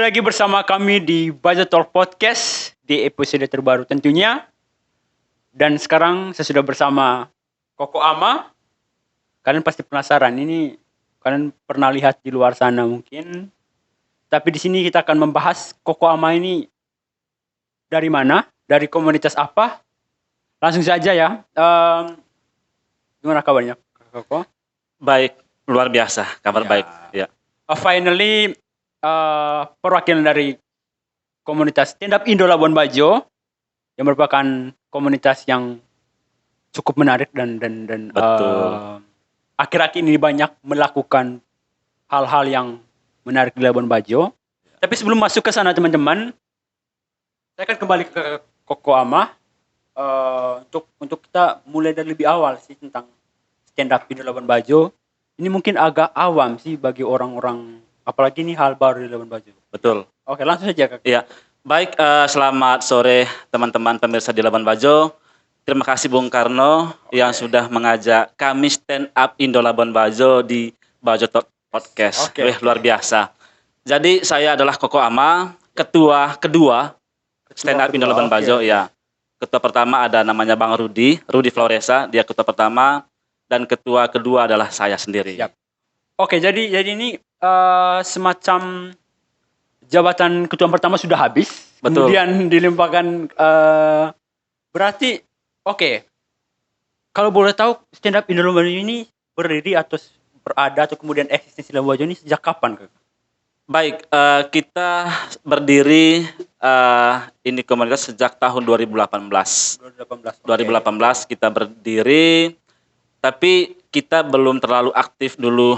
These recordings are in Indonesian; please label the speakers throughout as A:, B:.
A: Lagi bersama kami di Bajo Talk Podcast di episode terbaru tentunya. Dan sekarang saya sudah bersama Koko Ama. Kalian pasti penasaran, ini kalian pernah lihat di luar sana mungkin. Tapi di sini kita akan membahas Koko Ama ini dari mana, dari komunitas apa. Langsung saja ya. Gimana kabarnya, Koko?
B: Baik, luar biasa, kabar baik. Ya.
A: Finally, perwakilan dari komunitas Stand Up Indo Labuan Bajo yang merupakan komunitas yang cukup menarik dan
B: Betul.
A: akhir-akhir ini banyak melakukan hal-hal yang menarik di Labuan Bajo. Tapi sebelum masuk ke sana teman-teman, saya akan kembali ke Koko Ama untuk kita mulai dari lebih awal sih tentang Stand Up Indo Labuan Bajo. Ini mungkin agak awam sih bagi orang-orang, apalagi ini hal baru di Labuan Bajo.
B: Betul.
A: Oke, langsung saja Kak.
B: Iya. Baik, selamat sore teman-teman pemirsa di Labuan Bajo. Terima kasih Bung Karno yang sudah mengajak kami Stand Up Indo Labuan Bajo di Bajo Talk Podcast. Luar biasa. Jadi saya adalah Koko Ama, ketua kedua Stand Up Indo Labuan Bajo. Ya. Ketua pertama ada namanya Bang Rudi Floresa, dia ketua pertama, dan ketua kedua adalah saya sendiri.
A: Siap. Oke, jadi ini semacam jabatan ketua pertama sudah habis.
B: Betul.
A: Kemudian dilimpahkan berarti oke. Kalau boleh tahu Stand Up Indo Labuan Bajo ini berdiri atau berada atau kemudian eksistensi Labuan Bajo ini sejak kapan, Kak?
B: Baik, kita berdiri ini komunitas sejak tahun 2018. 2018 kita berdiri, tapi kita belum terlalu aktif dulu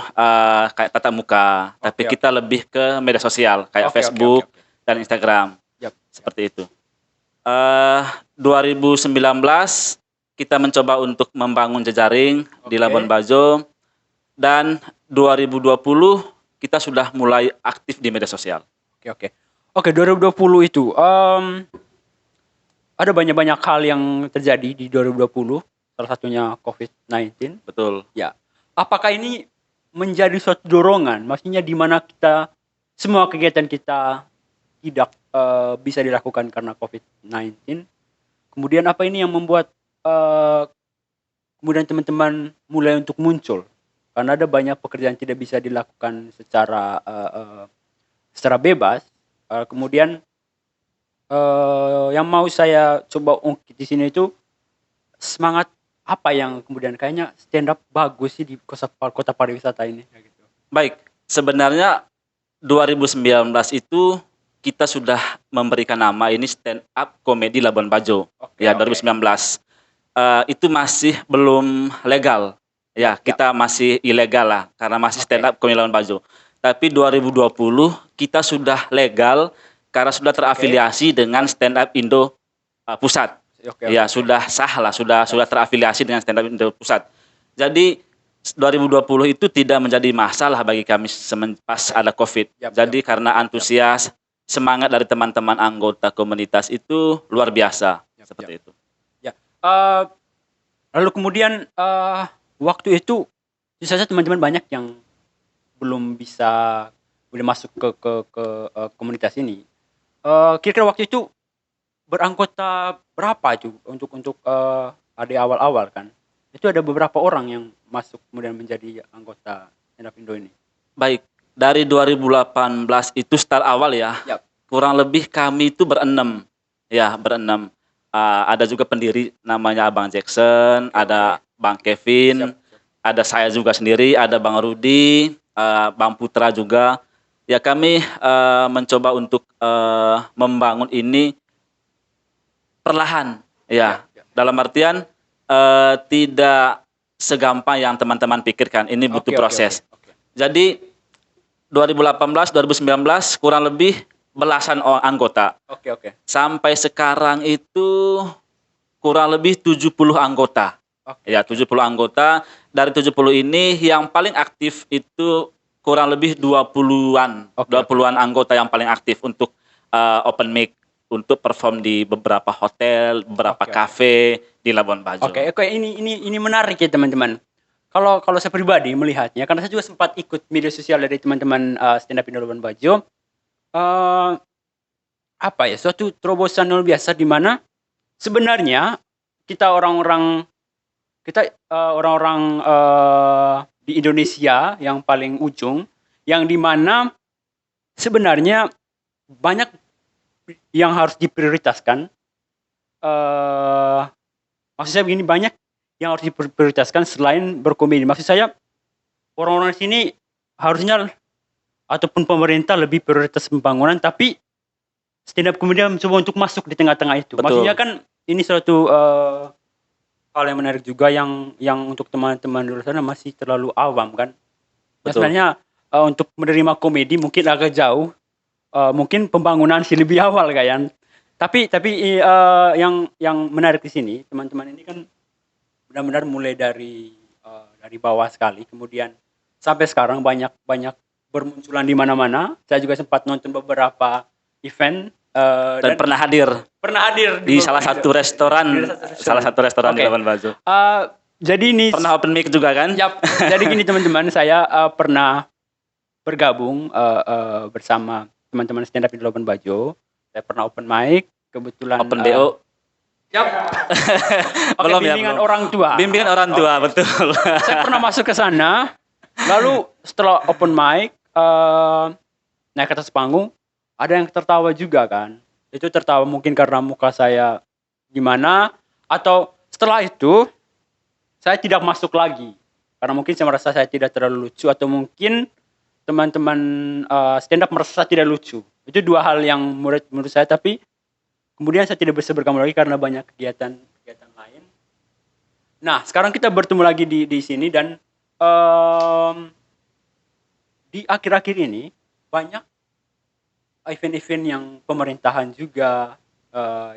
B: kayak tatap muka, tapi kita lebih ke media sosial kayak Facebook dan Instagram. Seperti itu. 2019 kita mencoba untuk membangun jejaring di Labuan Bajo, dan 2020 kita sudah mulai aktif di media sosial.
A: Oke, 2020 itu ada banyak hal yang terjadi di 2020. Salah satunya COVID-19.
B: Betul.
A: Ya. Apakah ini menjadi suatu dorongan? Maksudnya di mana kita semua kegiatan kita tidak bisa dilakukan karena COVID-19. Kemudian apa ini yang membuat kemudian teman-teman mulai untuk muncul? Karena ada banyak pekerjaan tidak bisa dilakukan secara bebas. Kemudian yang mau saya coba ungkit di sini itu semangat apa yang kemudian kayaknya stand up bagus sih di kota pariwisata ini. Gitu.
B: Baik, sebenarnya 2019 itu kita sudah memberikan nama ini Stand Up Comedy Labuan Bajo. 2019. Itu masih belum legal. Ya, kita masih ilegal lah karena masih Stand Up Comedy Labuan Bajo. Tapi 2020 kita sudah legal karena sudah terafiliasi dengan Stand Up Indo Pusat. Sudah sah lah, sudah terafiliasi dengan Stand Up Indo Pusat. Jadi 2020 itu tidak menjadi masalah bagi kami pas ada COVID. Jadi karena antusias, semangat dari teman-teman anggota komunitas itu luar biasa. Seperti itu.
A: Ya. Lalu kemudian waktu itu saja teman-teman banyak yang belum bisa masuk ke komunitas ini. Kira-kira waktu itu beranggota berapa itu untuk ada awal-awal kan? Itu ada beberapa orang yang masuk kemudian menjadi anggota Stand Up Indo ini.
B: Baik, dari 2018 itu start awal ya. Kurang lebih kami itu berenam. Ada juga pendiri namanya Abang Jackson, ada Bang Kevin, ada saya juga sendiri, ada Bang Rudi, Bang Putra juga. Ya, kami mencoba untuk membangun ini perlahan. Dalam artian tidak segampang yang teman-teman pikirkan. Ini butuh proses. Jadi 2018, 2019 kurang lebih belasan anggota. Sampai sekarang itu kurang lebih 70 anggota. 70 anggota. Dari 70 ini yang paling aktif itu kurang lebih 20-an. 20-an anggota yang paling aktif untuk open mic, untuk perform di beberapa hotel, beberapa kafe di Labuan Bajo.
A: Ini menarik ya teman-teman. Kalau saya pribadi melihatnya, karena saya juga sempat ikut media sosial dari teman-teman Stand Up Indo Labuan Bajo, eh, apa ya, suatu terobosan luar biasa di mana sebenarnya kita orang-orang di Indonesia yang paling ujung, yang di mana sebenarnya banyak yang harus diprioritaskan. Maksud saya begini, banyak yang harus diprioritaskan selain berkomedi. Maksud saya orang-orang di sini harusnya ataupun pemerintah lebih prioritas pembangunan, tapi stand up comedian mencoba untuk masuk di tengah-tengah itu.
B: Betul.
A: Maksudnya kan ini suatu hal yang menarik juga yang untuk teman-teman di luar sana masih terlalu awam kan. Nah, sebenarnya untuk menerima komedi mungkin agak jauh. Mungkin pembangunan sih lebih awal kan. Tapi yang menarik di sini, teman-teman ini kan benar-benar mulai dari bawah sekali, kemudian sampai sekarang banyak bermunculan di mana-mana. Saya juga sempat nonton beberapa event
B: dan pernah hadir di salah satu restoran di Labuan Bajo.
A: Jadi ini
B: pernah open mic juga kan?
A: Yap. Jadi gini teman-teman, saya pernah bergabung bersama teman-teman stand up di Labuan Bajo. Saya pernah open mic, kebetulan
B: open BO.
A: Yap.
B: Belum
A: bimbingan orang tua.
B: Bimbingan orang tua, betul.
A: Saya pernah masuk ke sana. Lalu setelah open mic, naik ke atas panggung, ada yang tertawa juga kan. Itu tertawa mungkin karena muka saya gimana, atau setelah itu saya tidak masuk lagi karena mungkin saya merasa saya tidak terlalu lucu, atau mungkin teman-teman stand up merasa tidak lucu. Itu dua hal yang menurut saya, tapi kemudian saya tidak bisa bergabung lagi karena banyak kegiatan lain. Nah, sekarang kita bertemu lagi di sini, dan di akhir-akhir ini banyak event-event yang pemerintahan juga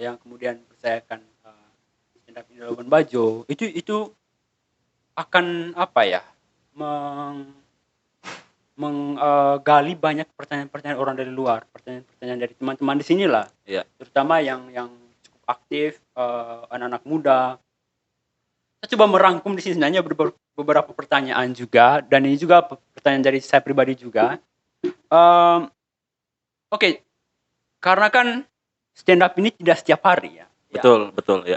A: yang kemudian percayakan stand up di Labuan Bajo. Itu akan apa ya, menggali banyak pertanyaan-pertanyaan orang dari luar, pertanyaan-pertanyaan dari teman-teman di sini lah,
B: ya.
A: Terutama yang cukup aktif, anak-anak muda. Saya coba merangkum di sini sebenarnya beberapa pertanyaan juga, dan ini juga pertanyaan dari saya pribadi juga. Oke, karena kan stand up ini tidak setiap hari ya.
B: Betul ya.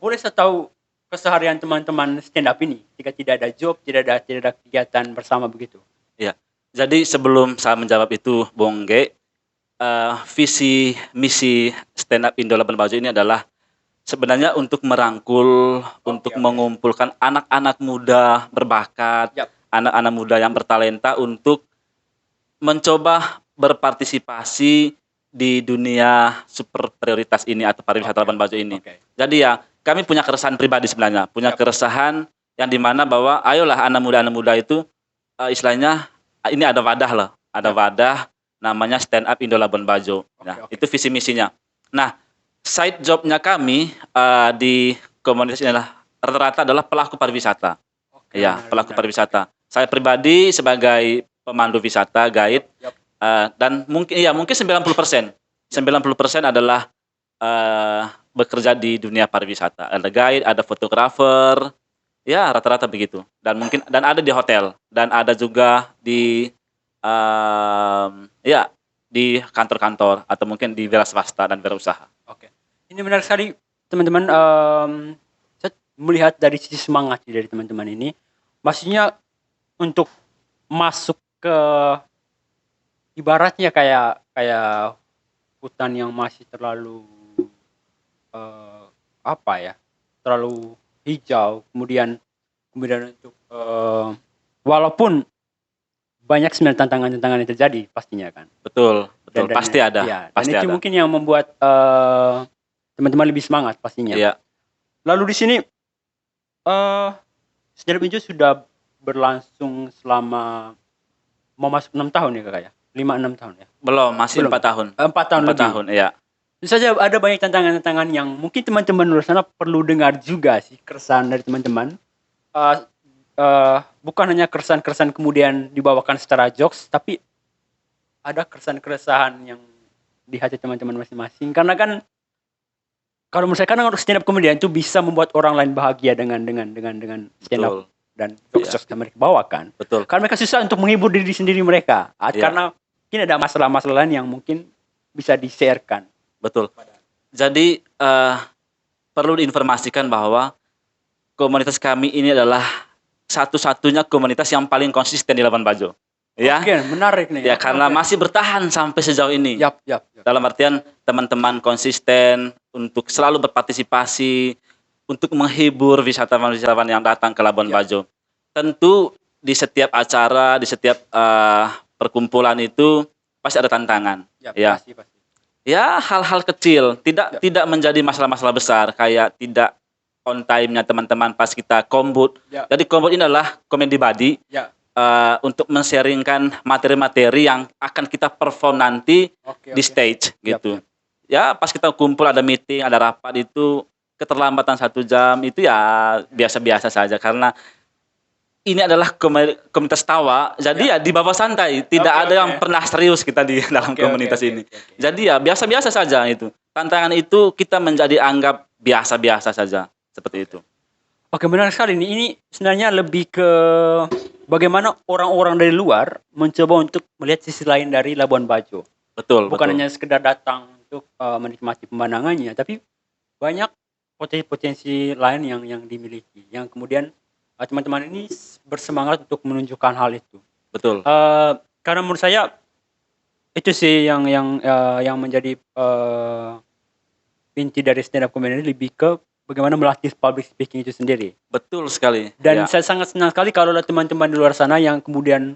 A: Boleh saya tahu keseharian teman-teman stand up ini jika tidak ada job, tidak ada kegiatan bersama begitu?
B: Ya, jadi sebelum saya menjawab itu, Bung G, visi misi stand up Indo Labuan Bajo ini adalah sebenarnya untuk merangkul, untuk mengumpulkan anak-anak muda berbakat, anak-anak muda yang bertalenta untuk mencoba berpartisipasi di dunia super prioritas ini atau pariwisata Labuan Bajo ini. Jadi ya, kami punya keresahan pribadi sebenarnya, punya keresahan yang dimana bahwa ayolah anak muda itu istilahnya ini ada wadah loh, ada wadah namanya Stand Up Indo Labuan Bajo. Nah, itu visi misinya. Nah, side jobnya kami di komunitas ini rata-rata adalah pelaku pariwisata. Ya, pelaku pariwisata. Saya pribadi sebagai pemandu wisata, guide, dan mungkin 90% adalah bekerja di dunia pariwisata. Ada guide, ada fotografer. Ya, rata-rata begitu. Dan ada di hotel, dan ada juga di di kantor-kantor atau mungkin di wira swasta dan wirausaha.
A: Oke. Ini menarik sekali, teman-teman. Saya melihat dari sisi semangat dari teman-teman ini. Maksudnya untuk masuk ke ibaratnya kayak hutan yang masih terlalu terlalu hijau, kemudian untuk walaupun banyak sebenarnya tantangan yang terjadi pastinya kan.
B: Betul, pasti ada.
A: Ya, pasti dan itu ada. Mungkin yang membuat teman-teman lebih semangat pastinya.
B: Iya.
A: Lalu di sini stand up Indo sudah berlangsung selama mau masuk 6 tahun ya Kak ya? 5-6 tahun ya?
B: Belum, masih 4 tahun.
A: 4 tahun lebih.
B: 4 tahun, iya.
A: Tentu saja ada banyak tantangan-tantangan yang mungkin teman-teman luar sana perlu dengar juga sih, keresahan dari teman-teman. Bukan hanya keresahan kemudian dibawakan secara jokes, tapi ada keresahan yang di hati teman-teman masing-masing. Karena kan kalau menurut saya kan stand up comedian itu bisa membuat orang lain bahagia dengan stand up. Betul. Dan jokes yang mereka bawakan.
B: Betul.
A: Karena mereka susah untuk menghibur diri sendiri mereka. Karena mungkin ada masalah-masalah lain yang mungkin bisa di-sharekan.
B: Betul. Jadi perlu diinformasikan bahwa komunitas kami ini adalah satu-satunya komunitas yang paling konsisten di Labuan Bajo. Ya.
A: Oke, menarik nih.
B: Ya, karena masih bertahan sampai sejauh ini.
A: Yap.
B: Dalam artian teman-teman konsisten untuk selalu berpartisipasi, untuk menghibur wisatawan-wisatawan yang datang ke Labuan Bajo. Tentu di setiap acara, di setiap perkumpulan itu pasti ada tantangan. Ya.
A: Pasti.
B: Ya, hal-hal kecil, tidak menjadi masalah-masalah besar, kayak tidak on time-nya teman-teman pas kita kombut. Jadi kombut ini adalah comedy buddy. Untuk men-sharingkan materi-materi yang akan kita perform nanti di stage gitu. Ya, pas kita kumpul ada meeting, ada rapat itu keterlambatan 1 jam itu ya biasa-biasa saja karena ini adalah komunitas tawa, jadi ya di bawah santai, tidak ada yang pernah serius kita di dalam komunitas ini. Jadi ya biasa-biasa saja itu. Tantangan itu kita menjadi anggap biasa-biasa saja seperti itu.
A: Oke, benar sekali nih. Ini sebenarnya lebih ke bagaimana orang-orang dari luar mencoba untuk melihat sisi lain dari Labuan Bajo.
B: Betul.
A: Bukan hanya sekedar datang untuk menikmati pemandangannya, tapi banyak potensi-potensi lain yang dimiliki. Yang kemudian teman-teman ini bersemangat untuk menunjukkan hal itu.
B: Betul.
A: Karena menurut saya itu sih yang menjadi inti dari stand up comedy lebih ke bagaimana melatih public speaking itu sendiri.
B: Betul sekali.
A: Dan saya sangat senang sekali kalau ada teman-teman di luar sana yang kemudian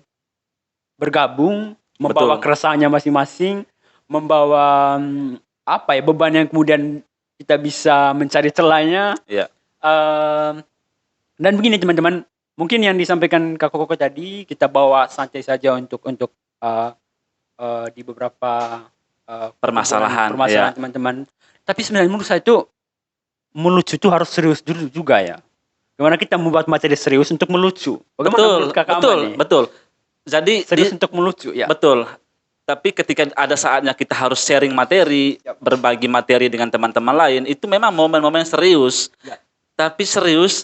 A: bergabung, membawa keresahannya masing-masing, membawa beban yang kemudian kita bisa mencari celahnya. Dan begini teman-teman, mungkin yang disampaikan Kak Koko tadi kita bawa santai saja untuk di beberapa permasalahan teman-teman. Tapi sebenarnya menurut saya itu melucu itu harus serius dulu juga ya. Gimana kita membuat materi serius untuk melucu? Bagaimana
B: betul. Jadi
A: serius untuk melucu ya.
B: Betul. Tapi ketika ada saatnya kita harus sharing materi, berbagi materi dengan teman-teman lain, itu memang momen-momen serius. Tapi serius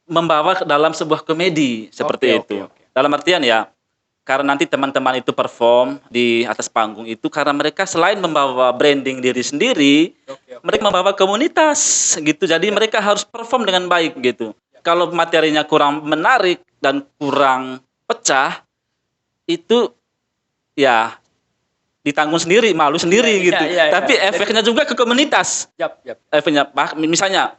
B: membawa ke dalam sebuah komedi seperti itu. Dalam artian ya, karena nanti teman-teman itu perform di atas panggung itu karena mereka selain membawa branding diri sendiri, mereka membawa komunitas gitu. Jadi mereka harus perform dengan baik gitu. Kalau materinya kurang menarik dan kurang pecah, itu ya ditanggung sendiri, malu sendiri gitu. Tapi efeknya juga ke komunitas. Efeknya misalnya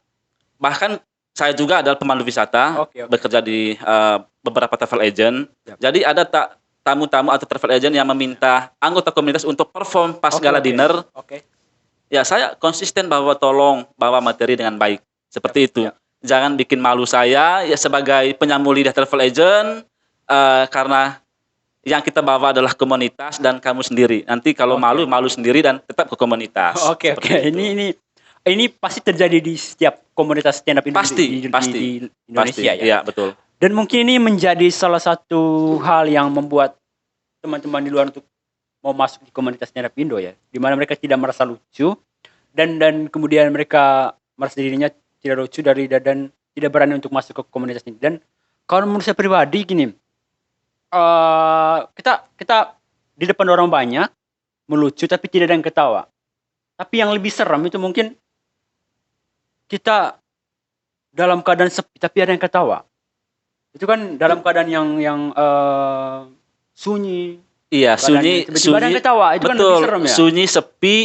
B: bahkan saya juga adalah pemandu wisata, bekerja di beberapa travel agent. Jadi ada tamu-tamu atau travel agent yang meminta anggota komunitas untuk perform pas gala dinner. Ya saya konsisten bahwa tolong bawa materi dengan baik. Seperti itu. Jangan bikin malu saya ya sebagai penyambung lidah travel agent karena yang kita bawa adalah komunitas dan kamu sendiri. Nanti kalau malu sendiri dan tetap ke komunitas.
A: Ini pasti terjadi di setiap komunitas stand up
B: pasti,
A: di Indonesia ya.
B: Iya, betul.
A: Dan mungkin ini menjadi salah satu hal yang membuat teman-teman di luar untuk mau masuk di komunitas stand up Indo ya, di mana mereka tidak merasa lucu dan kemudian mereka merasa dirinya tidak lucu dan tidak berani untuk masuk ke komunitas ini. Dan kalau menurut saya pribadi gini, kita di depan orang banyak melucu tapi tidak ada yang ketawa. Tapi yang lebih seram itu mungkin kita dalam keadaan sepi tapi ada yang ketawa. Itu kan dalam keadaan yang sunyi.
B: Iya, sunyi.
A: Ada yang ketawa. Itu kan lebih serem ya.
B: Sunyi, sepi,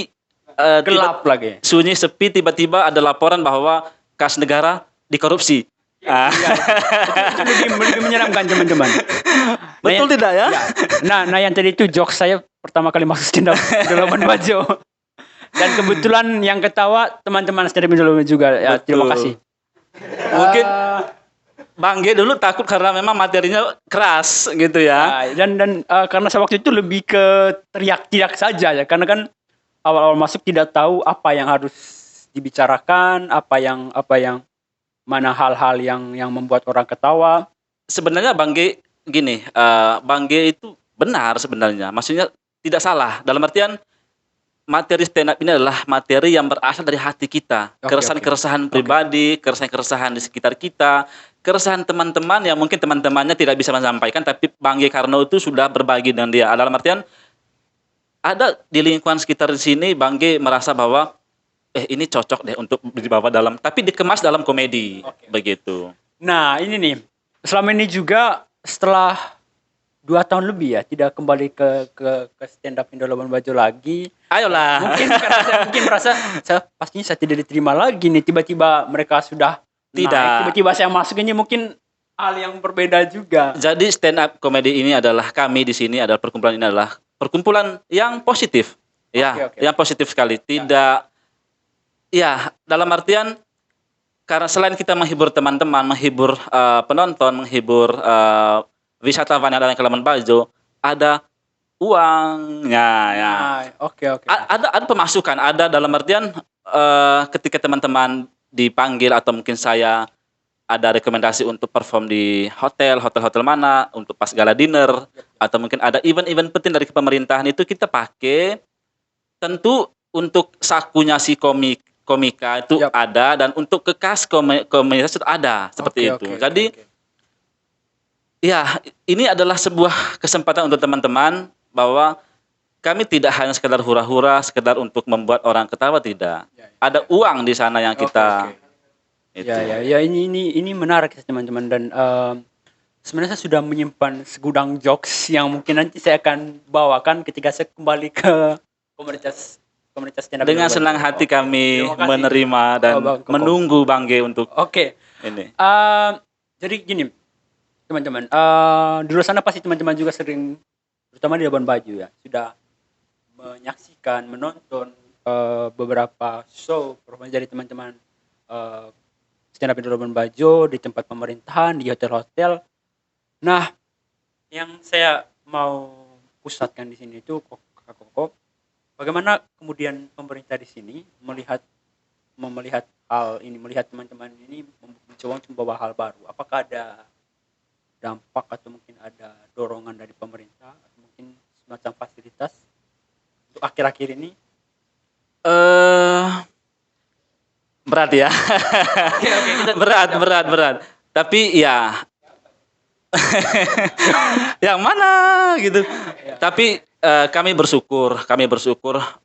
A: gelap lagi.
B: Sunyi, sepi, tiba-tiba ada laporan bahwa kas negara dikorupsi.
A: Itu lebih menyeramkan teman-teman.
B: Betul tidak ya?
A: Nah yang tadi itu jokes saya pertama kali masuk stand up di Labuan Bajo. Dan kebetulan yang ketawa teman-teman stand up Indo juga. Ya, terima kasih.
B: Mungkin Bang G dulu takut karena memang materinya keras gitu ya.
A: Dan karena saya waktu itu lebih ke teriak-teriak saja ya. Karena kan awal-awal masuk tidak tahu apa yang harus dibicarakan, apa yang mana hal-hal yang membuat orang ketawa.
B: Sebenarnya Bang G gini, Bang G itu benar sebenarnya. Maksudnya tidak salah. Dalam artian materi stand up ini adalah materi yang berasal dari hati kita. Keresahan-keresahan pribadi, keresahan-keresahan di sekitar kita keresahan teman-teman yang mungkin teman-temannya tidak bisa menyampaikan, tapi Bang G Karno itu sudah berbagi dengan dia. Dalam artian ada di lingkungan sekitar di sini Bang G merasa bahwa ini cocok deh untuk dibawa dalam, tapi dikemas dalam komedi. Begitu.
A: Nah ini nih, selama ini juga setelah 2 tahun lebih ya tidak kembali ke stand up Indo Labuan Bajo lagi.
B: Ayolah.
A: Mungkin karena saya mungkin merasa pastinya saya tidak diterima lagi nih, tiba-tiba mereka sudah
B: Tidak.
A: naik, tiba-tiba saya masuk, ini mungkin hal yang berbeda juga.
B: Jadi stand up komedi ini adalah, kami di sini adalah perkumpulan ini adalah perkumpulan yang positif. Ya,
A: Oke.
B: yang positif sekali. Tidak ya, dalam artian karena selain kita menghibur teman-teman, menghibur penonton, menghibur wisatawan yang ada di Labuan Bajo, ada uangnya ya.
A: Oke.
B: Ada pemasukan, ada dalam artian ketika teman-teman dipanggil atau mungkin saya ada rekomendasi untuk perform di hotel mana untuk pas gala dinner atau mungkin ada event-event penting dari pemerintahan, itu kita pakai tentu untuk sakunya si komika itu ada, dan untuk kekas komunitas itu ada seperti itu. Jadi ya, ini adalah sebuah kesempatan untuk teman-teman bahwa kami tidak hanya sekedar hura-hura, sekedar untuk membuat orang ketawa, tidak. Ada uang di sana yang kita itu.
A: Ya, ini menarik teman-teman, dan sebenarnya saya sudah menyimpan segudang jokes yang mungkin nanti saya akan bawakan ketika saya kembali ke komunitas stand up.
B: Dengan senang hati kami menerima dan menunggu Bang G untuk ini.
A: Jadi gini teman-teman, di luar sana pasti teman-teman juga sering, terutama di Labuan Bajo ya, sudah menyaksikan, menonton beberapa show performance dari teman-teman stand up di Labuan Bajo, di tempat pemerintahan, di hotel-hotel. Nah, yang saya mau pusatkan di sini itu Kak Koko, bagaimana kemudian pemerintah di sini melihat hal ini, melihat teman-teman ini mencoba membawa hal baru. Apakah ada dampak atau mungkin ada dorongan dari pemerintah atau mungkin semacam fasilitas untuk akhir-akhir ini?
B: Berat ya. Berat. Tapi ya yang mana gitu. Tapi kami bersyukur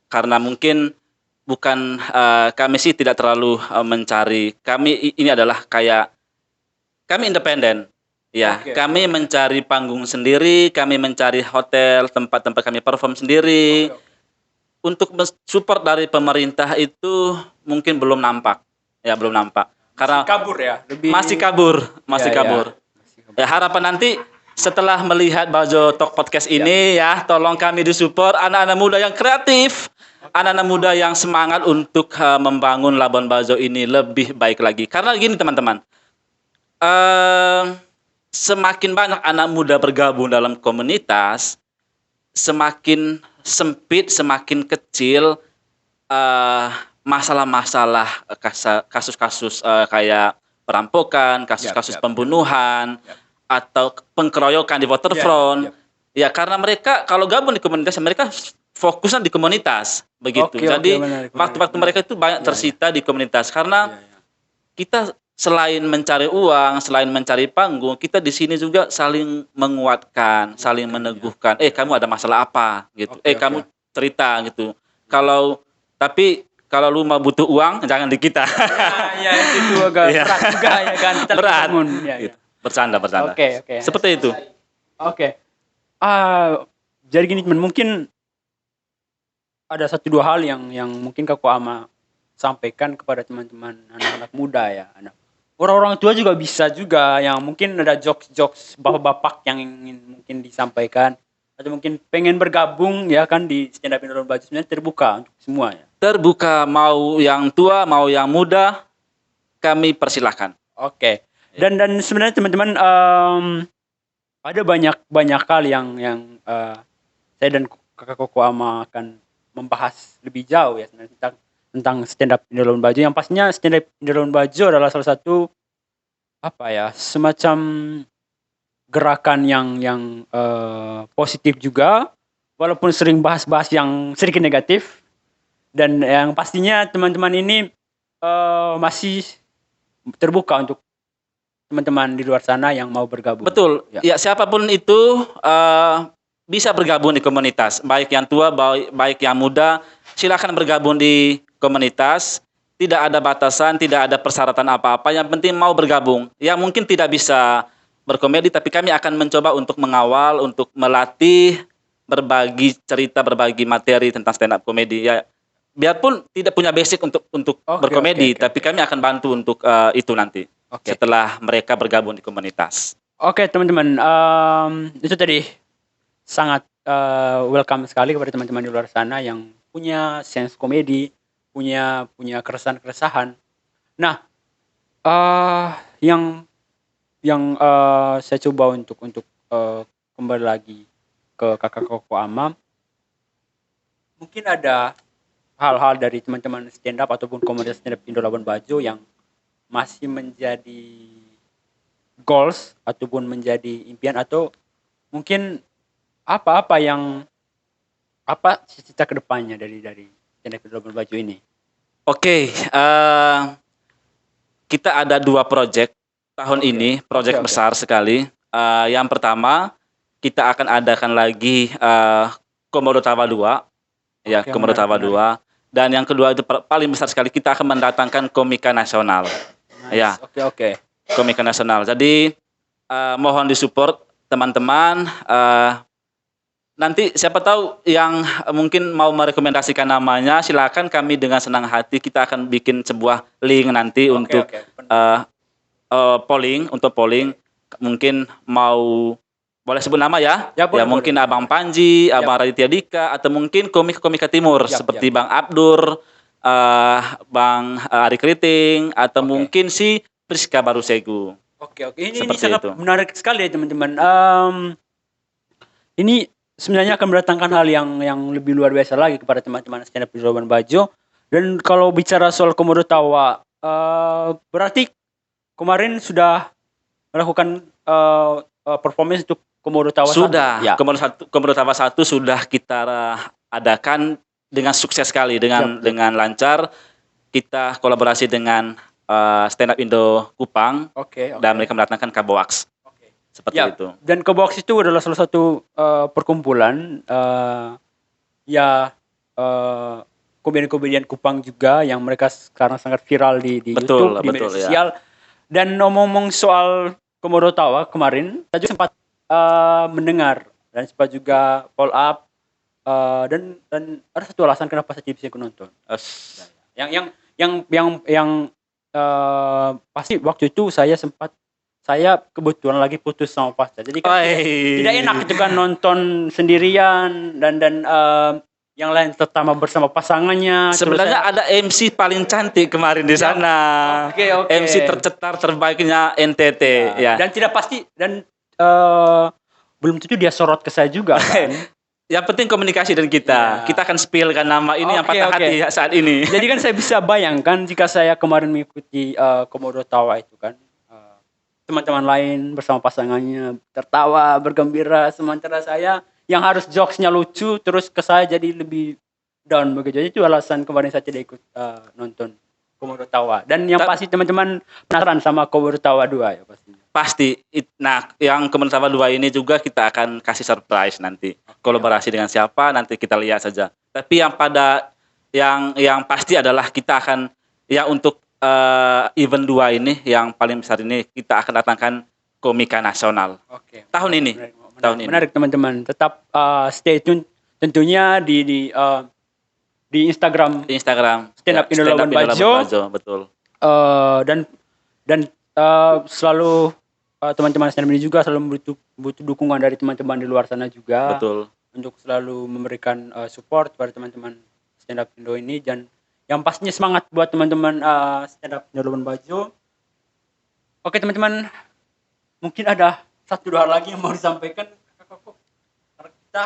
B: karena mungkin bukan kami sih tidak terlalu mencari. Kami ini adalah kayak kami independen. Ya, kami mencari panggung sendiri, kami mencari hotel, tempat-tempat kami perform sendiri. Untuk support dari pemerintah itu mungkin belum nampak. Ya, belum nampak. Karena masih kabur. Ya, harapan nanti setelah melihat Bajo Talk Podcast ini ya, tolong kami disupport anak-anak muda yang kreatif, anak-anak muda yang semangat untuk membangun Labuan Bajo ini lebih baik lagi. Karena gini teman-teman, semakin banyak anak muda bergabung dalam komunitas, semakin sempit, semakin kecil masalah-masalah, kasus-kasus kayak perampokan, kasus-kasus pembunuhan, atau pengkeroyokan di waterfront. Ya, karena mereka kalau gabung di komunitas, mereka fokusnya di komunitas, begitu. Jadi waktu-waktu mereka itu banyak tersita di komunitas, karena kita selain mencari uang, selain mencari panggung, kita di sini juga saling menguatkan, saling meneguhkan. Kamu ada masalah apa gitu? Kamu cerita gitu. Tapi kalau lu mau butuh uang, jangan di kita.
A: Ya itu agak berat juga ya kan.
B: Berat. Gitu. Bercanda.
A: Oke.
B: Seperti itu.
A: Oke. Jadi gini teman, mungkin ada 1-2 hal yang mungkin Kak Ama sampaikan kepada teman-teman anak-anak muda ya, orang-orang tua juga bisa juga, yang mungkin ada jokes bapak-bapak yang ingin mungkin disampaikan atau mungkin pengen bergabung ya kan di stand up Indo Labuan Bajo. Sebenarnya terbuka untuk semua ya.
B: Terbuka, mau yang tua mau yang muda, kami persilahkan.
A: Oke. Dan sebenarnya teman-teman ada banyak hal yang saya dan Kakak Koko Ama akan membahas lebih jauh ya sebenarnya tentang stand up Indo Labuan Bajo. Yang pastinya stand up Indo Labuan Bajo adalah salah satu semacam gerakan yang positif juga, walaupun sering bahas-bahas yang sedikit negatif, dan yang pastinya teman-teman ini masih terbuka untuk teman-teman di luar sana yang mau bergabung.
B: Betul. Ya, siapapun itu bisa bergabung di komunitas. Baik yang tua, baik yang muda, silakan bergabung di komunitas. Tidak ada batasan, tidak ada persyaratan apa-apa. Yang penting mau bergabung. Ya mungkin tidak bisa berkomedi, tapi kami akan mencoba untuk mengawal, untuk melatih, berbagi cerita, berbagi materi tentang stand up komedi. Ya, biarpun tidak punya basic untuk berkomedi, tapi kami akan bantu untuk itu nanti. Setelah mereka bergabung di komunitas.
A: Oke teman-teman, itu tadi sangat welcome sekali kepada teman-teman di luar sana yang punya sense komedi, punya keresahan-keresahan. Nah, yang saya coba untuk kembali lagi ke kakak Koko Ama, mungkin ada hal-hal dari teman-teman stand up ataupun komunitas stand up Indo Labuan Bajo yang masih menjadi goals ataupun menjadi impian, atau mungkin apa cita-cita kedepannya dari stand up Indo Labuan Bajo ini?
B: Oke, kita ada 2 proyek tahun ini, proyek besar sekali. Yang pertama, kita akan adakan lagi Komodo Tawa 2. Ya, Komodo Tawa 2. Dan yang kedua itu paling besar sekali, kita akan mendatangkan komika nasional.
A: Nice.
B: Ya.
A: Oke.
B: Komika nasional. Jadi mohon disupport teman-teman. Nanti siapa tahu yang mungkin mau merekomendasikan namanya, silakan, kami dengan senang hati kita akan bikin sebuah link nanti untuk polling, mungkin mau boleh sebut nama ya? Ya, boleh, mungkin boleh. Abang Panji, Abang Raditya Dika, atau mungkin komika timur seperti Bang Abdur, Bang Ari Kriting, atau mungkin si Priska Barusegu.
A: Oke. Ini sangat menarik sekali ya teman-teman. Ini sebenarnya akan mendatangkan hal yang lebih luar biasa lagi kepada teman-teman stand up di Labuan Bajo. Dan kalau bicara soal Komodo Tawa, berarti kemarin sudah melakukan performance untuk Komodo Tawa 1?
B: Sudah. Ya. Komodo Tawa 1 sudah kita adakan dengan sukses sekali, dengan lancar. Kita kolaborasi dengan stand up Indo Kupang. Dan mereka mendatangkan Kabowax. Seperti itu. Dan
A: Kabowax itu adalah salah satu perkumpulan komedian-komedian Kupang juga yang mereka sekarang sangat viral di YouTube, di media sosial. Ya. Dan ngomong soal Komodo Tawa kemarin, saya juga sempat mendengar dan sempat juga follow up, dan ada satu alasan kenapa saya bisa nonton. Yang pasti waktu itu saya kebetulan lagi putus sama pacar, jadi kan tidak enak itu kan nonton sendirian dan yang lain terutama bersama pasangannya.
B: Sebenarnya ada MC paling cantik kemarin di sana. MC tercetar terbaiknya NTT. Ya.
A: Dan tidak pasti dan belum tentu dia sorot ke saya juga kan.
B: Yang penting komunikasi dan kita akan spillkan nama ini yang patah hati saat ini.
A: Jadi kan saya bisa bayangkan jika saya kemarin mengikuti Komodo Tawa itu kan, teman-teman lain bersama pasangannya tertawa bergembira, sementara saya yang harus jokesnya lucu terus ke saya jadi lebih down begitu. Jadi itu alasan kemarin saya tidak ikut nonton Komodo Tawa. Dan yang pasti teman-teman penasaran sama Komodo Tawa 2 ya pastinya.
B: Pasti. Nah, yang Komodo Tawa 2 ini juga kita akan kasih surprise nanti. Kolaborasi dengan siapa nanti kita lihat saja. Tapi yang pasti adalah kita akan untuk event 2 ini yang paling besar ini kita akan datangkan komika nasional. Tahun ini.
A: Menarik teman-teman. Tetap stay tune tentunya di Instagram. Stand up Indo Labuan Bajo.
B: Betul.
A: Dan selalu teman-teman stand up ini juga selalu butuh dukungan dari teman-teman di luar sana juga.
B: Betul.
A: Untuk selalu memberikan support kepada teman-teman stand up Indo ini, dan yang pastinya semangat buat teman-teman stand up Indo Labuan Bajo. Oke teman-teman, mungkin ada 1-2 hal lagi yang mau disampaikan karena kita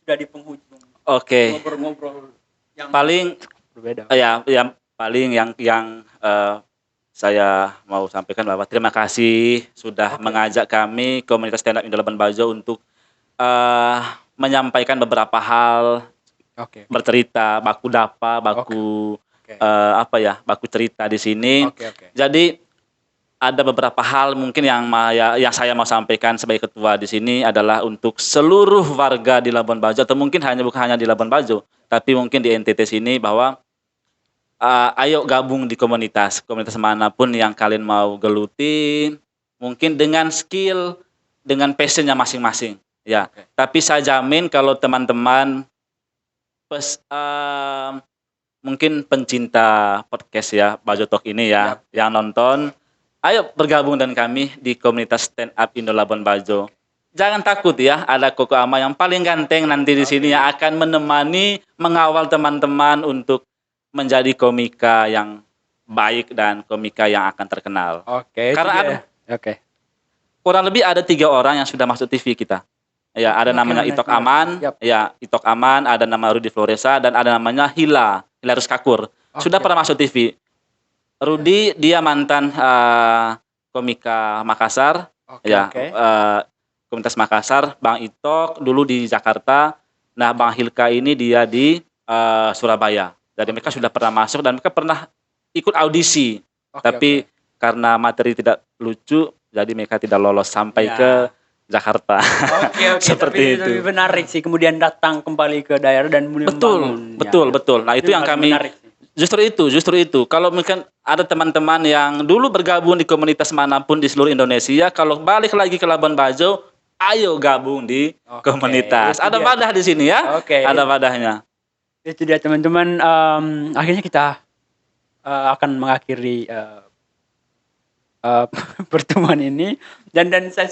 A: sudah di penghujung. Ngobrol-ngobrol yang
B: paling
A: berbeda.
B: Yang paling yang saya mau sampaikan bahwa terima kasih sudah mengajak kami komunitas stand up Indo Labuan Bajo untuk menyampaikan beberapa hal, bercerita, baku dapa, baku cerita di sini. Jadi ada beberapa hal mungkin yang saya mau sampaikan sebagai ketua di sini adalah untuk seluruh warga di Labuan Bajo, atau mungkin bukan hanya di Labuan Bajo, tapi mungkin di NTT sini, bahwa ayo gabung di komunitas manapun yang kalian mau geluti, mungkin dengan skill, dengan passionnya masing-masing. Ya,
A: Oke.
B: tapi saya jamin kalau teman-teman mungkin pencinta podcast ya Bajo Talk ini ya, yang nonton, ayo bergabung dengan kami di komunitas Stand Up Indo Labuan Bajo. Jangan takut ya, ada Koko Ama yang paling ganteng nanti di sini yang akan menemani, mengawal teman-teman untuk menjadi komika yang baik dan komika yang akan terkenal.
A: Oke.
B: Karena
A: Oke.
B: kurang lebih ada 3 orang yang sudah masuk TV kita. Ya, ada namanya
A: menarik,
B: Itok
A: menarik.
B: Aman,
A: Yap.
B: ya Itok Aman, ada nama Rudi Floresa, dan ada namanya Hilarus Kakur. Sudah
A: Oke.
B: pernah masuk TV. Rudi dia mantan komika Makassar,
A: Oke,
B: ya,
A: oke.
B: komunitas Makassar. Bang Itok dulu di Jakarta. Nah, Bang Hilka ini dia di Surabaya. Jadi mereka sudah pernah masuk dan mereka pernah ikut audisi.
A: Oke,
B: Tapi karena materi tidak lucu, jadi mereka tidak lolos sampai
A: Ya.
B: ke Jakarta.
A: Oke.
B: Seperti itu.
A: Tapi menarik sih, kemudian datang kembali ke daerah dan mulai membangun.
B: Betul. Nah, itu yang
A: paling
B: kami
A: menarik sih.
B: justru itu. Kalau mungkin ada teman-teman yang dulu bergabung di komunitas manapun di seluruh Indonesia, kalau balik lagi ke Labuan Bajo, ayo gabung di
A: Oke,
B: komunitas.
A: itu
B: ada
A: dia.
B: wadah di sini ya.
A: Oke.
B: Ada wadahnya.
A: Itu dia teman-teman. Akhirnya kita akan mengakhiri pertemuan ini, dan saya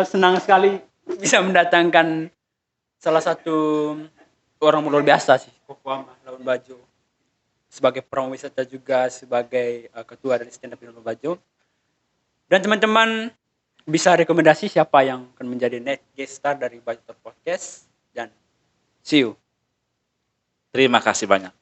A: senang sekali bisa mendatangkan salah satu orang luar biasa sih, Koko Ama Labuan Bajo, sebagai peruang wisata juga sebagai ketua dari Stand Up Indo Labuan Bajo. Dan teman-teman bisa rekomendasi siapa yang akan menjadi next guest star dari Bajo Talk Podcast, dan see you.
B: Terima kasih banyak.